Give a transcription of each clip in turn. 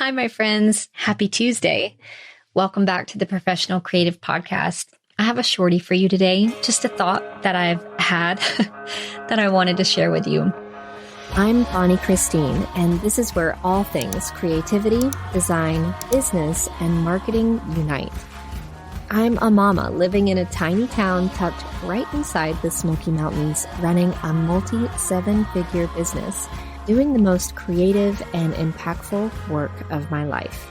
Hi, my friends. Happy Tuesday. Welcome back to the Professional Creative Podcast. I have a shorty for you today, just a thought that I've had that I wanted to share with you. I'm Bonnie Christine, and this is where all things creativity, design, business, and marketing unite. I'm a mama living in a tiny town tucked right inside the Smoky Mountains, running a multi-seven-figure business, doing the most creative and impactful work of my life.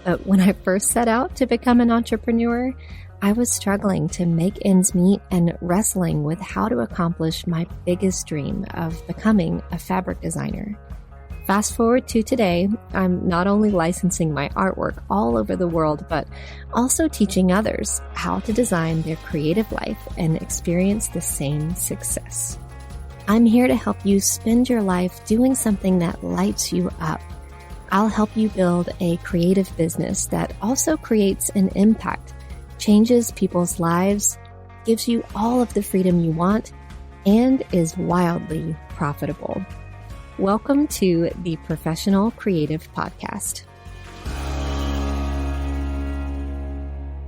But when I first set out to become an entrepreneur, I was struggling to make ends meet and wrestling with how to accomplish my biggest dream of becoming a fabric designer. Fast forward to today, I'm not only licensing my artwork all over the world, but also teaching others how to design their creative life and experience the same success. I'm here to help you spend your life doing something that lights you up. I'll help you build a creative business that also creates an impact, changes people's lives, gives you all of the freedom you want, and is wildly profitable. Welcome to the Professional Creative Podcast.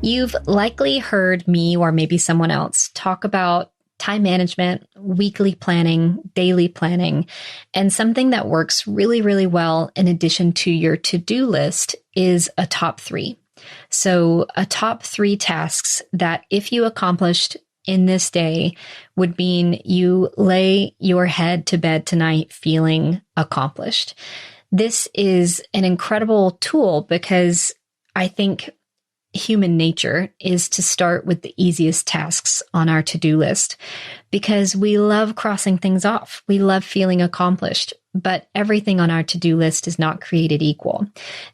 You've likely heard me or maybe someone else talk about time management, weekly planning, daily planning, and something that works really, really well in addition to your to-do list is a top 3. So a top 3 tasks that if you accomplished in this day would mean you lay your head to bed tonight feeling accomplished. This is an incredible tool because I think human nature is to start with the easiest tasks on our to-do list because we love crossing things off. We love feeling accomplished, but everything on our to-do list is not created equal.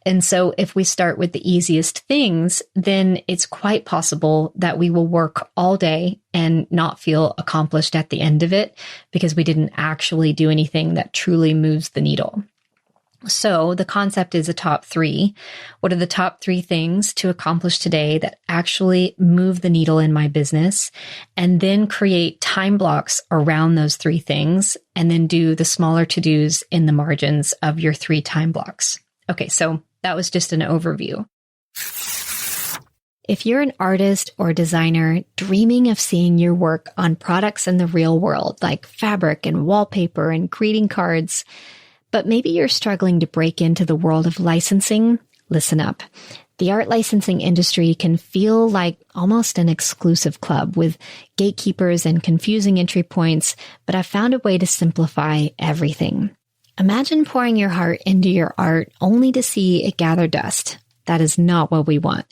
And so if we start with the easiest things, then it's quite possible that we will work all day and not feel accomplished at the end of it because we didn't actually do anything that truly moves the needle. So the concept is a top 3. What are the top 3 things to accomplish today that actually move the needle in my business? And then create time blocks around those 3 things and then do the smaller to-dos in the margins of your 3 time blocks. Okay, so that was just an overview. If you're an artist or designer dreaming of seeing your work on products in the real world, like fabric and wallpaper and greeting cards, but maybe you're struggling to break into the world of licensing, listen up. The art licensing industry can feel like almost an exclusive club with gatekeepers and confusing entry points, but I've found a way to simplify everything. Imagine pouring your heart into your art only to see it gather dust. That is not what we want.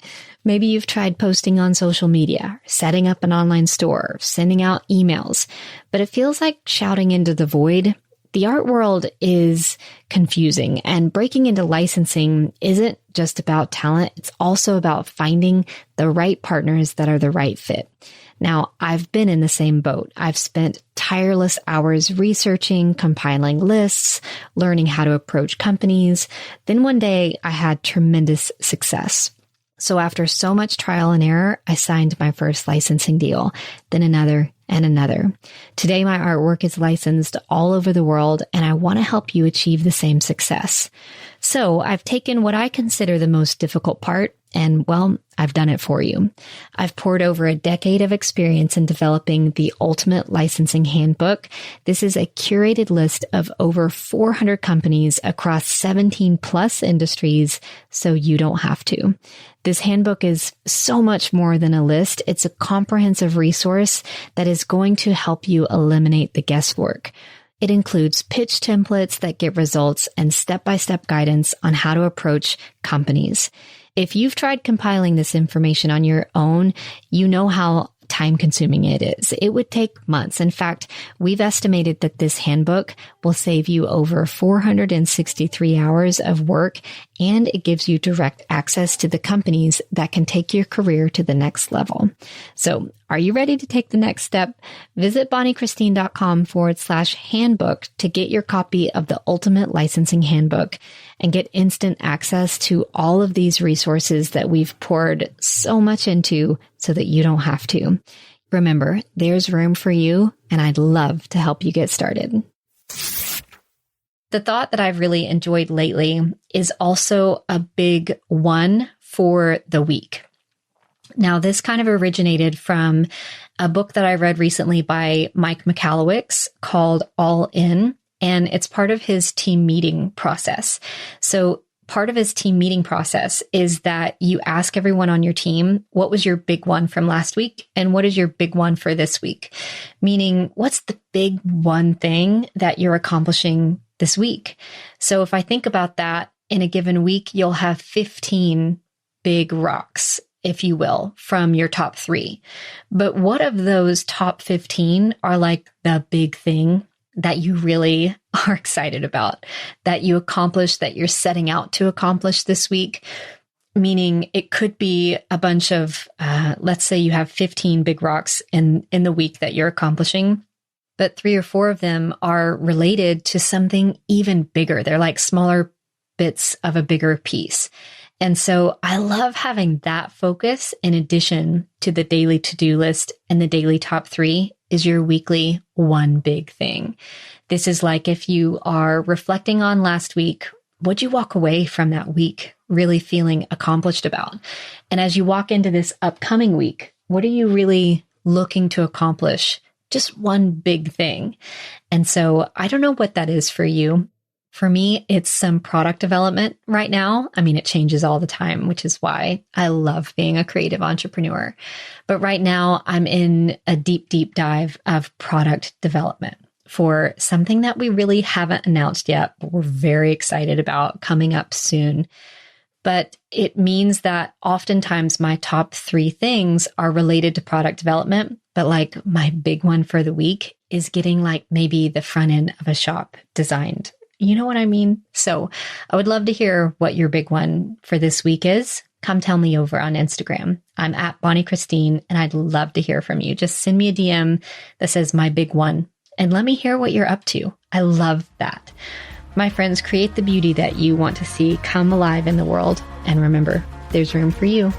Maybe you've tried posting on social media, setting up an online store, sending out emails, but it feels like shouting into the void. The art world is confusing, and breaking into licensing isn't just about talent. It's also about finding the right partners that are the right fit. Now, I've been in the same boat. I've spent tireless hours researching, compiling lists, learning how to approach companies. Then one day I had tremendous success. So after so much trial and error, I signed my first licensing deal, then another and another. Today, my artwork is licensed all over the world, and I want to help you achieve the same success. So I've taken what I consider the most difficult part, and well, I've done it for you. I've poured over a decade of experience in developing the Ultimate Licensing Handbook. This is a curated list of over 400 companies across 17 plus industries, so you don't have to. This handbook is so much more than a list. It's a comprehensive resource that is going to help you eliminate the guesswork. It includes pitch templates that get results and step-by-step guidance on how to approach companies. If you've tried compiling this information on your own, you know how time-consuming it is. It would take months. In fact, we've estimated that this handbook will save you over 463 hours of work, and it gives you direct access to the companies that can take your career to the next level. So, are you ready to take the next step? Visit bonniechristine.com/handbook to get your copy of the Ultimate Licensing Handbook and get instant access to all of these resources that we've poured so much into so that you don't have to. Remember, there's room for you, and I'd love to help you get started. The thought that I've really enjoyed lately is also a big one for the week. Now, this kind of originated from a book that I read recently by Mike Michalowicz called All In, and it's part of his team meeting process. So part of his team meeting process is that you ask everyone on your team, what was your big one from last week? And what is your big one for this week? Meaning, what's the big one thing that you're accomplishing this week? So if I think about that, in a given week, you'll have 15 big rocks, if you will, from your top 3. But what of those top 15 are like the big thing that you really are excited about, that you accomplished, that you're setting out to accomplish this week? Meaning it could be a bunch of, let's say you have 15 big rocks in the week that you're accomplishing, but 3 or 4 of them are related to something even bigger. They're like smaller bits of a bigger piece. And so I love having that focus in addition to the daily to-do list, and the daily top 3 is your weekly one big thing. This is like if you are reflecting on last week, what'd you walk away from that week really feeling accomplished about? And as you walk into this upcoming week, what are you really looking to accomplish? Just one big thing. And so I don't know what that is for you. For me, it's some product development right now. I mean, it changes all the time, which is why I love being a creative entrepreneur. But right now, I'm in a deep, deep dive of product development for something that we really haven't announced yet, but we're very excited about coming up soon. But it means that oftentimes my top 3 things are related to product development, but like my big one for the week is getting like maybe the front end of a shop designed. You know what I mean? So I would love to hear what your big one for this week is. Come tell me over on Instagram. I'm at Bonnie Christine, and I'd love to hear from you. Just send me a DM that says my big one and let me hear what you're up to. I love that. My friends, create the beauty that you want to see come alive in the world. And remember, there's room for you.